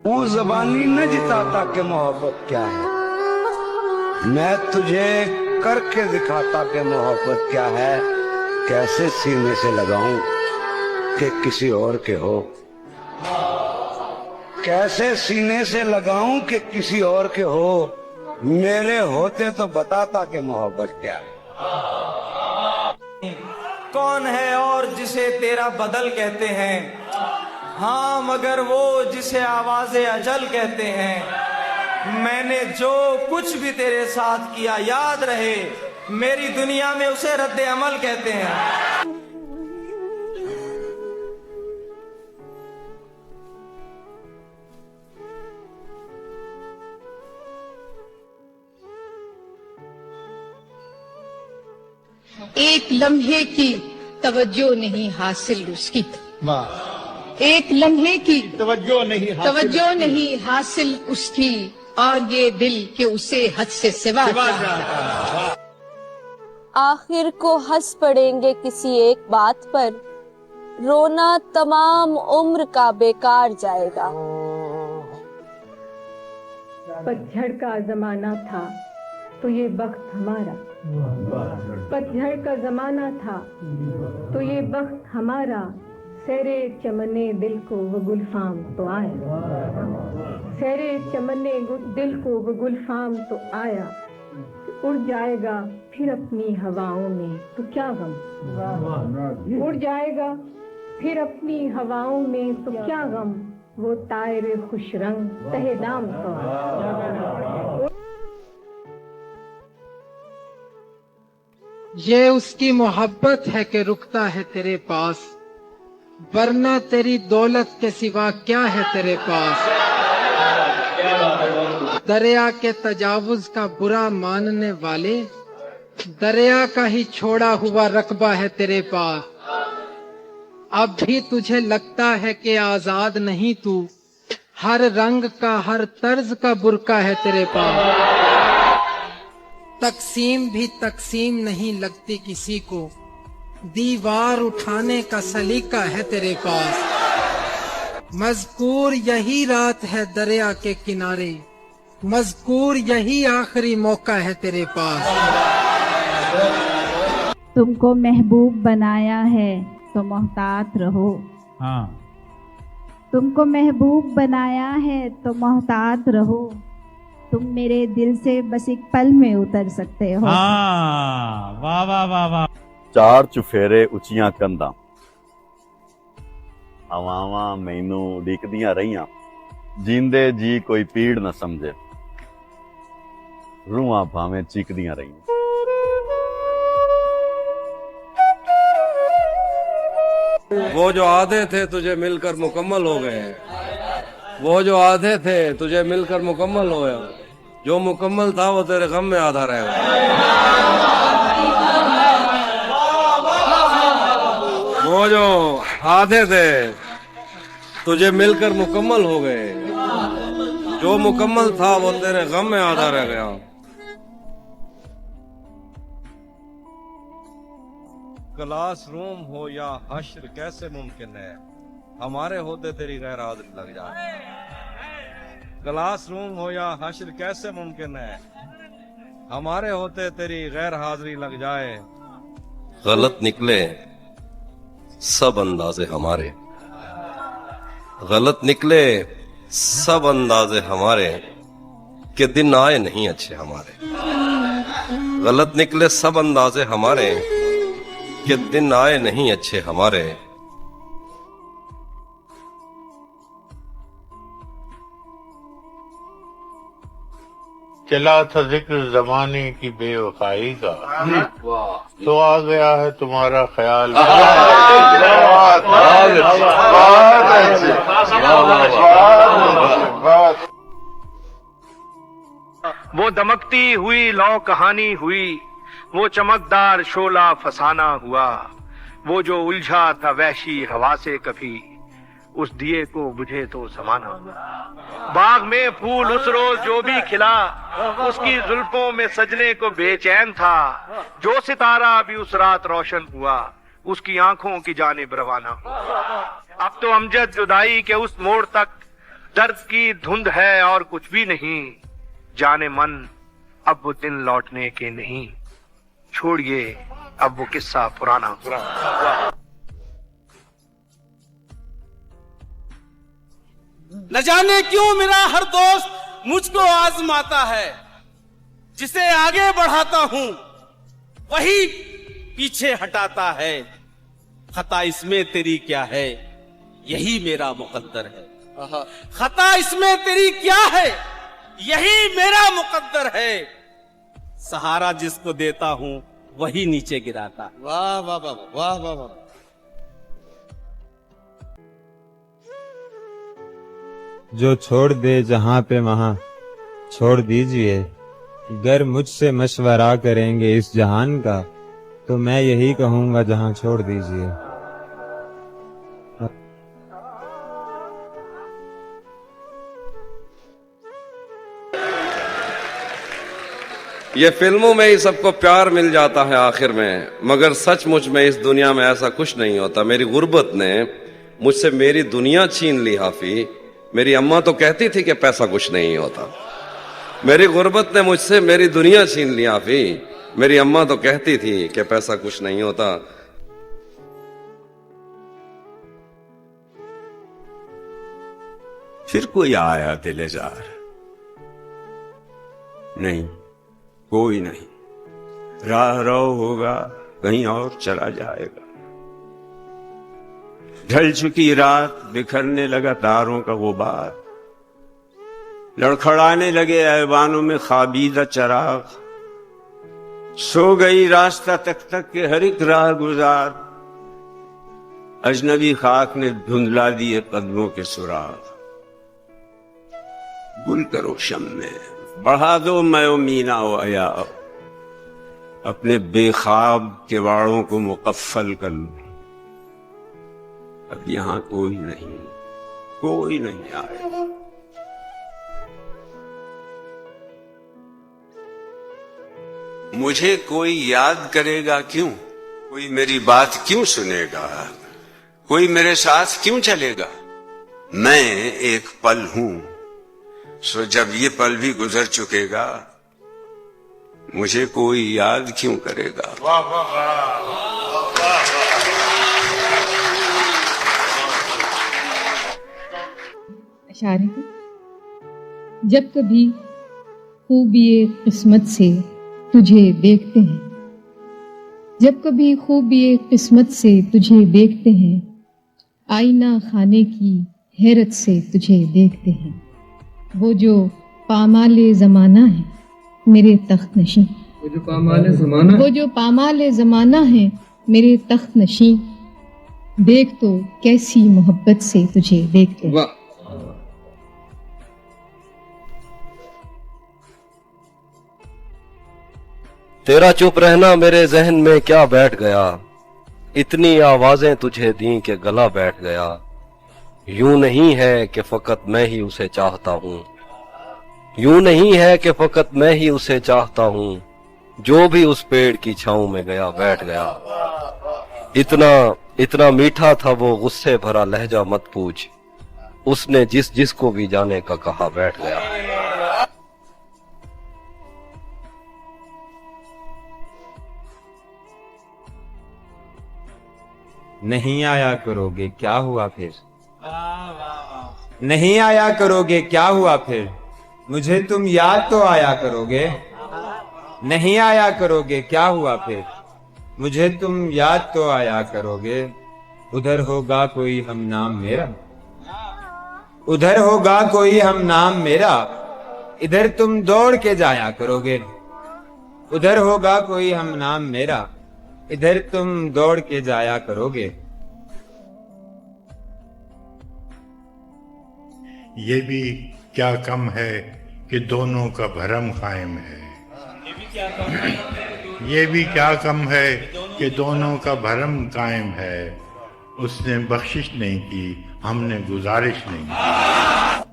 वो ज़बानी न जिताता कि मोहब्बत क्या है, मैं तुझे करके दिखाता कि मोहब्बत क्या है। कैसे सीने से लगाऊं कि किसी और के हो, कैसे सीने से लगाऊं कि किसी और के हो, मेरे होते तो बताता कि मोहब्बत क्या है। कौन है और जिसे तेरा बदल कहते हैं, हाँ मगर वो जिसे आवाज़े अजल कहते हैं। मैंने जो कुछ भी तेरे साथ किया याद रहे, मेरी दुनिया में उसे रद्द अमल कहते हैं। एक लम्हे की तवज्जो नहीं हासिल उसकी, एक लम्हे की तवज्जो नहीं हासिल उसकी, और ये दिल के उसे हद से सिवा आखिर को हंस पड़ेंगे किसी एक बात पर, रोना तमाम उम्र का बेकार जाएगा। पतझड़ का जमाना था तो ये वक्त हमारा, पतझड़ का जमाना था तो ये वक्त हमारा, सेरे चमने दिल को वो गुलफाम तो आया, सेरे चमने दिल को वो गुलफाम तो आया। उड़ जाएगा फिर अपनी हवाओं में तो क्या गम, उड़ जाएगा फिर अपनी हवाओं में तो क्या गम, वो तायरे खुश रंग तहे दाम तो आया। ये उसकी मोहब्बत है कि रुकता है तेरे पास, वरना तेरी दौलत के सिवा क्या है तेरे पास। दरिया के तजावुज का बुरा मानने वाले, दरिया का ही छोड़ा हुआ रकबा है तेरे पास। अब भी तुझे लगता है कि आजाद नहीं तू, हर रंग का हर तर्ज का बुरका है तेरे पास। तकसीम भी तकसीम नहीं लगती किसी को, दीवार उठाने का सलीका है तेरे पास। मज़कूर यही रात है दरिया के किनारे, मज़कूर यही आखिरी मौका है तेरे पास। तुमको महबूब बनाया है तो मोहतात रहो, हाँ तुमको महबूब बनाया है तो मोहतात रहो, तुम मेरे दिल से बस एक पल में उतर सकते हो। हाँ वाह वाह वाह वाह। ਚਾਰ ਚੁਫੇਰੇ ਉੱਚੀਆਂ ਕੰਧਾਂ, ਹਵਾਵਾਂ ਮੈਨੂੰ ਉਡੀਕਦੀਆਂ ਰਹੀਆਂ, ਜੀਂਦੇ ਜੀ ਕੋਈ ਪੀੜ ਨਾ ਸਮਝੇ, ਰੂਹਾਂ ਭਾਵੇਂ ਚੀਕਦੀਆਂ ਰਹੀਆਂ। वो जो आधे थे तुझे मिलकर मुकम्मल हो गए, वो जो आधे थे तुझे मिलकर मुकम्मल हो गया, जो मुकम्मल था वो तेरे गम में आधा रह गया। वो जो आधे थे तुझे मिलकर मुकम्मल हो गए, जो मुकम्मल था वो तेरे गम में आधा रह गया। क्लास रूम हो या हश्र कैसे मुमकिन है, हमारे होते तेरी गैर हाजिरी लग जाए। क्लास रूम हो या हश्र कैसे मुमकिन है, हमारे होते तेरी गैर हाजिरी लग जाए। गलत निकले सब अंदाजे हमारे, गलत निकले सब अंदाजे हमारे, कि दिन आए नहीं अच्छे हमारे। गलत निकले सब अंदाजे हमारे, कि दिन आए नहीं अच्छे हमारे। चला था जिक्र जमाने की बेवफाई का, तो आ गया है तुम्हारा ख्याल। वो दमकती हुई लौ कहानी हुई, वो चमकदार शोला फसाना हुआ, वो जो उलझा था वहशी हवा से कभी, उस दिए को बुझे तो समाना हुआ। बाग में फूल उस रोज जो भी खिला, उसकी जुल्फों में सजने को बेचैन था, जो सितारा भी उस रात रोशन हुआ, उसकी आंखों की जानिब रवाना हुआ। अब तो अमजद जुदाई के उस मोड़ तक दर्द की धुंध है और कुछ भी नहीं, जाने मन अब वो दिन लौटने के नहीं, छोड़िए अब वो किस्सा पुराना। न जाने क्यों मेरा हर दोस्त मुझको आजमाता है, जिसे आगे बढ़ाता हूं वही पीछे हटाता है। खता इसमें तेरी क्या है, यही मेरा मुकद्दर है। खता इसमें तेरी क्या है, यही मेरा मुकद्दर है। सहारा जिसको देता हूं वही नीचे गिराता। वाह वाह वाह वाह वाह वाह। जो छोड़ दे जहां पे वहां छोड़ दीजिए, गर मुझसे मशवरा करेंगे इस जहान का, तो मैं यही कहूंगा जहां छोड़ दीजिए। ये फिल्मों में ही सबको प्यार मिल जाता है आखिर में, मगर सचमुच में इस दुनिया में ऐसा कुछ नहीं होता। मेरी गुर्बत ने मुझसे मेरी दुनिया छीन ली हाफी। मेरी अम्मा तो कहती थी कि पैसा कुछ नहीं होता। मेरी गुर्बत ने मुझसे मेरी दुनिया छीन ली हाफी। मेरी अम्मा तो कहती थी कि पैसा कुछ नहीं होता। फिर कोई आया दिलेजार? नहीं, कोई नहीं। राह रो होगा, कहीं और चला जाएगा। ढल चुकी रात, बिखरने लगा तारों का गुबार, लड़खड़ाने लगे ऐवानों में खाबीदा चराग। सो गई रास्ता तक तक के हर एक राह गुजार, अजनबी खाक ने धुंधला दिए कदमों के सुराग। गुल करो शम में, बढ़ा दो मैं मीना व अया, अपने बेखाब किवाड़ों को मुकफ्फल कर लो। अब यहां कोई नहीं आए। मुझे कोई याद करेगा क्यों? कोई मेरी बात क्यों सुनेगा? कोई मेरे साथ क्यों चलेगा? मैं एक पल हूं, सो जब ये पल भी गुजर चुकेगा, मुझे कोई याद क्यों करेगा? वाह वाह वाह। जब कभी खूबिए किस्मत से तुझे देखते हैं, जब कभी खूबिए किस्मत से तुझे देखते हैं, आईना खाने की हैरत से तुझे देखते हैं। वो जो पामाले ज़माना है मेरे तख्त नशीं, वो जो पामाले ज़माना है मेरे तख्त नशीं, देख तो कैसी मोहब्बत से तुझे देखते हैं। तेरा चुप रहना मेरे जहन में क्या बैठ गया, इतनी आवाजें तुझे दी कि गला बैठ गया। यूं नहीं है कि फकत मैं ही उसे चाहता हूँ, यूं नहीं है कि फकत मैं ही उसे चाहता हूँ, जो भी उस पेड़ की छांव में गया बैठ गया। इतना मीठा था वो गुस्से भरा लहजा मत पूछ, उसने जिसको भी जाने का कहा बैठ गया। नहीं आया करोगे क्या हुआ फिर? नहीं आया करोगे क्या हुआ फिर? मुझे तुम याद तो आया करोगे। नहीं आया करोगे क्या हुआ फिर? मुझे तुम याद तो आया करोगे। उधर होगा कोई हम नाम मेरा, उधर होगा कोई हम नाम मेरा, इधर तुम दौड़ के जाया करोगे। उधर होगा कोई हम नाम मेरा, इधर तुम दौड़ के जाया करोगे। ये भी क्या कम है कि दोनों का भरम कायम है। ये भी क्या कम है कि दोनों का भरम कायम है। उसने बख्शिश नहीं की, हमने गुजारिश नहीं की।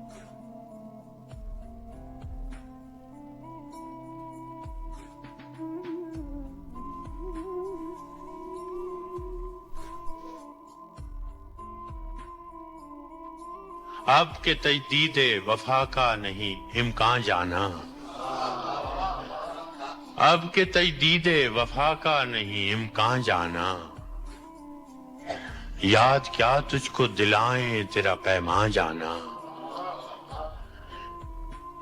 اب کے تجدید وفا کا نہیں امکان جانا، اب کے تجدید وفا کا نہیں امکان جانا، یاد کیا تجھ کو دلائیں تیرا پیمان جانا،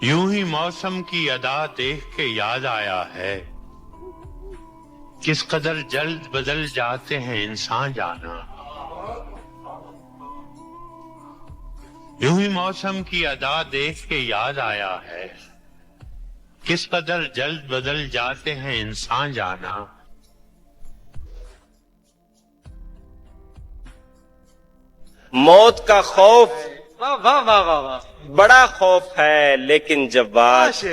یوں ہی موسم کی ادا دیکھ کے یاد آیا ہے، کس قدر جلد بدل جاتے ہیں انسان جانا، یوں ہی موسم کی ادا دیکھ کے یاد آیا ہے، کس قدر جلد بدل جاتے ہیں انسان جانا۔ موت کا خوف واہ واہ واہ واہ واہ بڑا خوف ہے لیکن جواد،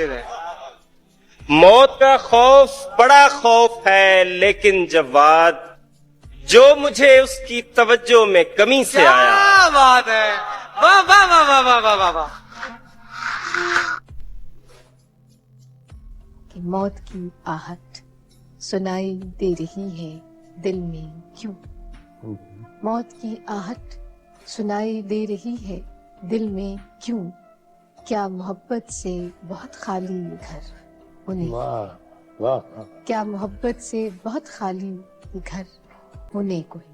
موت کا خوف بڑا خوف ہے لیکن جواد، جو مجھے اس کی توجہ میں کمی سے آیا۔ کیا بات ہے، واہ واہ واہ واہ واہ واہ واہ واہ۔ کہ موت کی آہٹ سنائی دے رہی ہے دل میں کیوں، موت کی آہٹ سنائی دے رہی ہے دل میں کیوں، کیا محبت سے بہت خالی گھر انہیں، کیا محبت سے بہت خالی گھر انہیں کوئی۔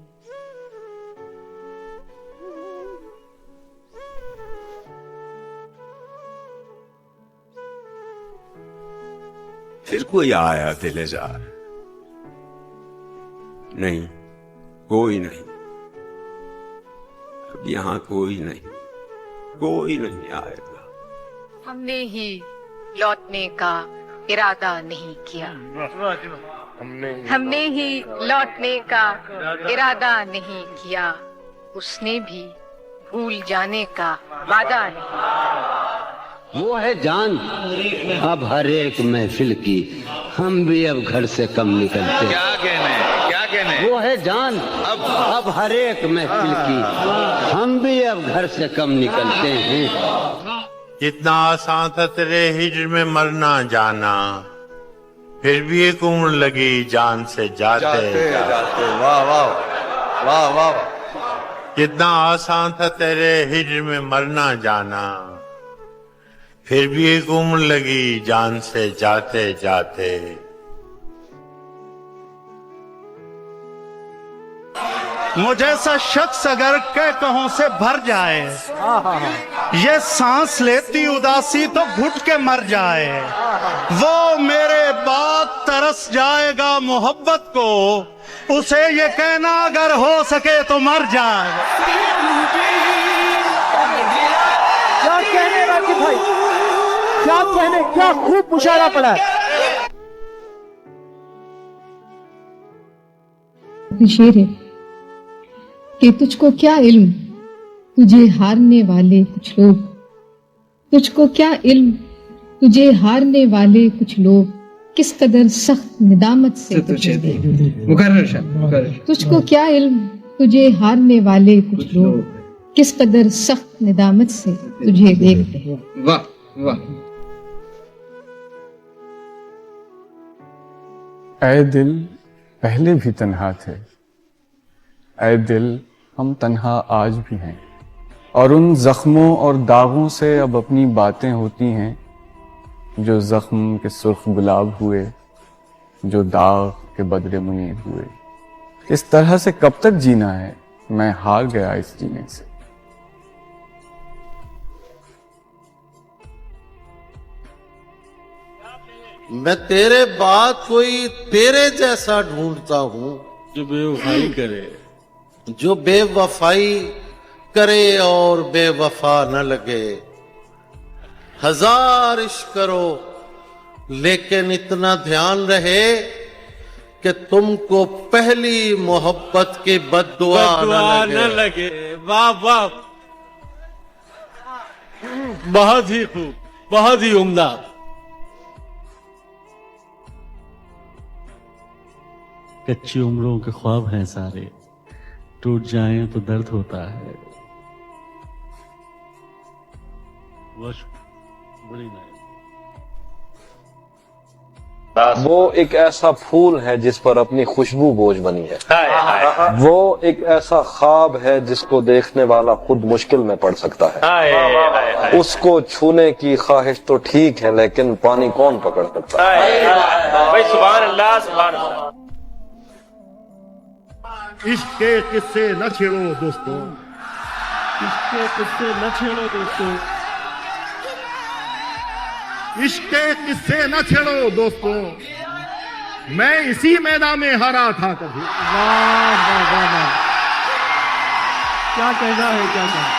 پھر کوئی آیا دل زار، نہیں کوئی نہیں، اب یہاں کوئی نہیں، کوئی نہیں آئے گا۔ ہم نے ہی لوٹنے کا ارادہ نہیں کیا، ہم نے ہی لوٹنے کا ارادہ نہیں کیا، اس نے بھی بھول جانے کا وعدہ نہیں۔ وہ ہے جان اب ہر ایک محفل کی، ہم بھی اب گھر سے کم نکلتے، کیا کہنے وہ ہے جان اب ہر ایک محفل کی، ہم بھی اب گھر سے کم نکلتے ہیں۔ کتنا آسان تھا تیرے ہجر میں مرنا جانا، پھر بھی ایک عمر لگی جان سے جاتے جاتے۔ واہ واہ واہ واہ۔ کتنا آسان تھا تیرے ہجر میں مرنا جانا، پھر بھی ایک عمر لگی جان سے جاتے جاتے۔ مجھ جیسا شخص اگر کہوں سے بھر جائے، یہ سانس لیتی اداسی تو گھٹ کے مر جائے، وہ میرے بعد ترس جائے گا محبت کو، اسے یہ کہنا اگر ہو سکے تو مر جائے۔ کیا کہنے راکب بھائی، کیا کہنے، کیا خوب مشاعرہ پڑا ہے۔ شیر ہے کہ تجھ کو کیا علم تجھے ہارنے والے کچھ لوگ، تجھ کو کیا علم تجھے ہارنے والے کچھ لوگ کس قدر سخت ندامت سے تجھے دیکھتے، تجھ کو کیا علم تجھے ہارنے والے کچھ لوگ کس قدر سخت ندامت سے تجھے دیکھتے۔ واہ واہ۔ اے دل پہلے بھی تنہا تھے، اے دل ہم تنہا آج بھی ہیں، اور ان زخموں اور داغوں سے اب اپنی باتیں ہوتی ہیں، جو زخم کے سرخ گلاب ہوئے، جو داغ کے بدلے منیر ہوئے۔ اس طرح سے کب تک جینا ہے، میں ہار گیا اس جینے سے۔ میں تیرے بعد کوئی تیرے جیسا ڈھونڈتا ہوں جو بے وفائی کرے، جو بے وفائی کرے اور بے وفا نہ لگے۔ ہزار عشق کرو لیکن اتنا دھیان رہے کہ تم کو پہلی محبت کی بد دعا نہ لگے۔ واہ واہ، بہت ہی خوب، بہت ہی عمدہ۔ کچی عمروں کے خواب ہیں سارے، ٹوٹ جائیں تو درد ہوتا ہے۔ بڑی وہ ایک ایسا پھول ہے جس پر اپنی خوشبو بوجھ بنی ہے، وہ ایک ایسا خواب ہے جس کو دیکھنے والا خود مشکل میں پڑ سکتا ہے، اس کو چھونے کی خواہش تو ٹھیک ہے لیکن پانی کون پکڑ سکتا ہے؟ بھائی سبحان اللہ سبحان اللہ۔ عشق کے قصے نہ چھیڑو دوستو، عشق کے قصے نہ چھیڑو دوستو، عشق کے قصے نہ چھیڑو دوستو، میں اسی میدان میں ہارا تھا کبھی۔ واہ واہ واہ، کیا کہنا ہے، کیا کہنا ہے۔